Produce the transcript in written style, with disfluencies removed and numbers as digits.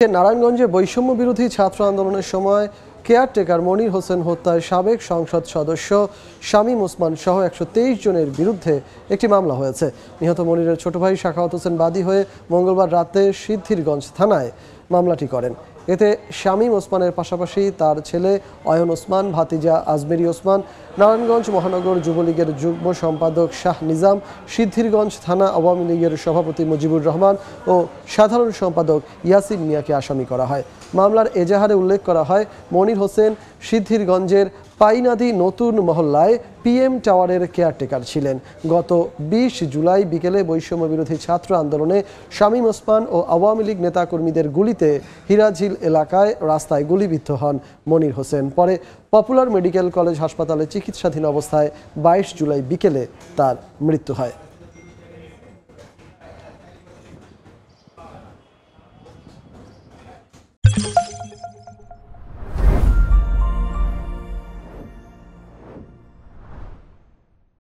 নারায়ণগঞ্জে বৈষম্য বিরোধী ছাত্র আন্দোলনের সময় কেয়ারটেকার মনির হোসেন হত্যায় সাবেক সংসদ সদস্য শামীম ওসমান সহ ১২৩ জনের বিরুদ্ধে একটি মামলা হয়েছে। নিহত মনিরের ছোট ভাই সাখাওয়াত হোসেন বাদী হয়ে মঙ্গলবার রাতে সিদ্ধিরগঞ্জ থানায় মামলাটি করেন। এতে শামীম ওসমানের পাশাপাশি তার ছেলে অয়ন ওসমান, ভাতিজা আজমেরি ওসমান, নারায়ণগঞ্জ মহানগর যুবলীগের যুগ্ম সম্পাদক শাহ নিজাম, সিদ্ধিরগঞ্জ থানা আওয়ামী লীগের সভাপতি মুজিবুর রহমান ও সাধারণ সম্পাদক ইয়াসিন মিয়াকে আসামি করা হয়। মামলার এজাহারে উল্লেখ করা হয়, মনির হোসেন সিদ্ধিরগঞ্জের পাইনাদি নতুন মহল্লায় PM টাওয়ারের কেয়ারটেকার ছিলেন। গত ২০ জুলাই বিকেলে বৈষম্য বিরোধী ছাত্র আন্দোলনে শামীম ওসমান ও আওয়ামী লীগ নেতাকর্মীদের গুলিতে হিরাঝিল এলাকায় রাস্তায় গুলিবিদ্ধ হন মনির হোসেন। পরে পপুলার মেডিকেল কলেজ হাসপাতালে চিকিৎসাধীন অবস্থায় ২২ জুলাই বিকেলে তার মৃত্যু হয়।